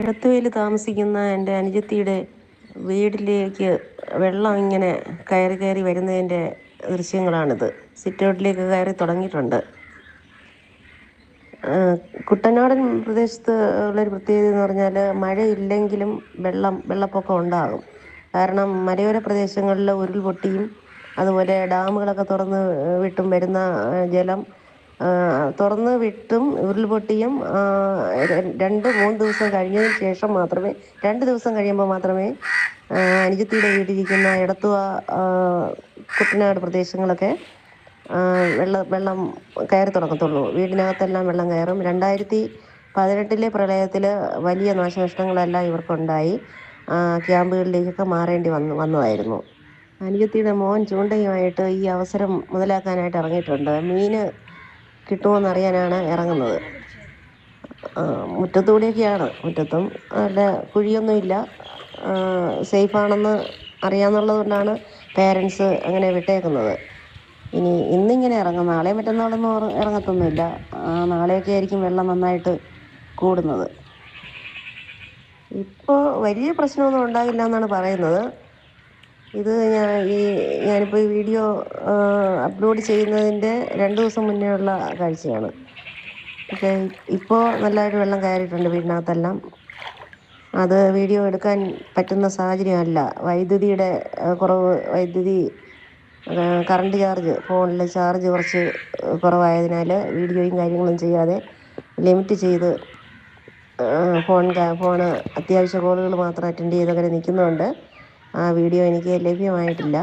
എടത്തുവേൽ താമസിക്കുന്ന എൻ്റെ അനുജത്തിയുടെ വീട്ടിലേക്ക് വെള്ളം ഇങ്ങനെ കയറി കയറി വരുന്നതിൻ്റെ ദൃശ്യങ്ങളാണിത്. സിറ്റൗട്ടിലേക്ക് കയറി തുടങ്ങിയിട്ടുണ്ട്. കുട്ടനാടൻ പ്രദേശത്ത് ഉള്ളൊരു പ്രത്യേകത എന്ന് പറഞ്ഞാൽ മഴയില്ലെങ്കിലും വെള്ളപ്പൊക്കം ഉണ്ടാകും. കാരണം മലയോര പ്രദേശങ്ങളിൽ ഉരുൾപൊട്ടിയും അതുപോലെ ഡാമുകളൊക്കെ തുറന്ന് വിട്ടും വരുന്ന ജലം തുറന്ന് വിട്ടും ഉരുൾപൊട്ടിയും 2-3 ദിവസം കഴിഞ്ഞതിന് ശേഷം മാത്രമേ 2 ദിവസം കഴിയുമ്പോൾ മാത്രമേ അനുജത്തിയുടെ വീട്ടിലിരിക്കുന്ന എടത്തുവ കുട്ടനാട് പ്രദേശങ്ങളൊക്കെ വെള്ളം കയറി തുടങ്ങത്തുള്ളൂ. വീടിനകത്തെല്ലാം വെള്ളം കയറും. 2018 പ്രളയത്തിൽ വലിയ നാശനഷ്ടങ്ങളെല്ലാം ഇവർക്കുണ്ടായി. ക്യാമ്പുകളിലേക്കൊക്കെ മാറേണ്ടി വന്നതായിരുന്നു. അനുജത്തിയുടെ മോൻ ചൂണ്ടയുമായിട്ട് ഈ അവസരം മുതലാക്കാനായിട്ട് ഇറങ്ങിയിട്ടുണ്ട്. മീൻ കിട്ടുമോയെന്നറിയാനാണ് ഇറങ്ങുന്നത്. മുറ്റത്തുകൂടിയൊക്കെയാണ്. മുറ്റത്തും നല്ല കുഴിയൊന്നുമില്ല. സേഫാണെന്ന് അറിയാമെന്നുള്ളത് കൊണ്ടാണ് പേരൻസ് അങ്ങനെ വിട്ടേക്കുന്നത്. ഇന്നിങ്ങനെ ഇറങ്ങും. നാളെ മറ്റന്നാളൊന്നും ഇറങ്ങത്തൊന്നുമില്ല. നാളെയൊക്കെ ആയിരിക്കും വെള്ളം നന്നായിട്ട് കൂടുന്നത്. ഇപ്പോൾ വലിയ പ്രശ്നമൊന്നും ഉണ്ടാകില്ല എന്നാണ് പറയുന്നത്. ഇത് ഞാനിപ്പോൾ ഈ വീഡിയോ അപ്ലോഡ് ചെയ്യുന്നതിൻ്റെ 2 ദിവസം മുന്നേ ഉള്ള കാഴ്ചയാണ്. പക്ഷേ ഇപ്പോൾ നല്ലതായിട്ട് വെള്ളം കയറിയിട്ടുണ്ട് വീടിനകത്തെല്ലാം. അത് വീഡിയോ എടുക്കാൻ പറ്റുന്ന സാഹചര്യമല്ല. വൈദ്യുതിയുടെ കുറവ്, കറണ്ട് ചാർജ്, ഫോണിൽ ചാർജ് കുറച്ച് കുറവായതിനാൽ വീഡിയോയും കാര്യങ്ങളും ചെയ്യാതെ ലിമിറ്റ് ചെയ്ത് ഫോണ് അത്യാവശ്യ കോളുകൾ മാത്രം അറ്റൻഡ് ചെയ്തങ്ങനെ നിൽക്കുന്നുണ്ട്. ആ വീഡിയോ എനിക്ക് ലഭ്യമായിട്ടില്ല.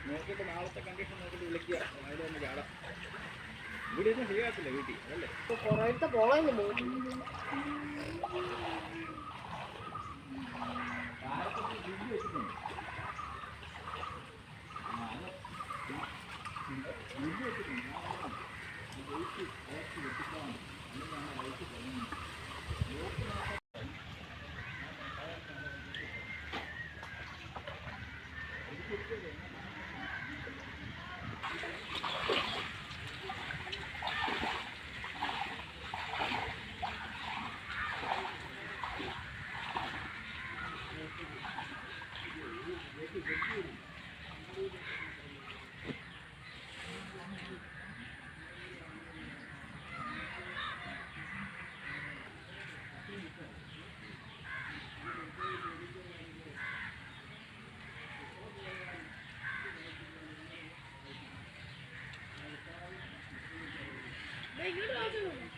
നോക്കിയിട്ട് നാളത്തെ കണ്ടീഷൻ നോക്കിയിട്ട് വിളിക്കുക. അതിലൊന്ന് ചാടാം. ഇവിടെ ഒന്നും ശരിയാകത്തില്ല വീട്ടിൽ അല്ലേ. പുറത്തെ പോളൊന്നും പോകും. Hey, you're not doing it.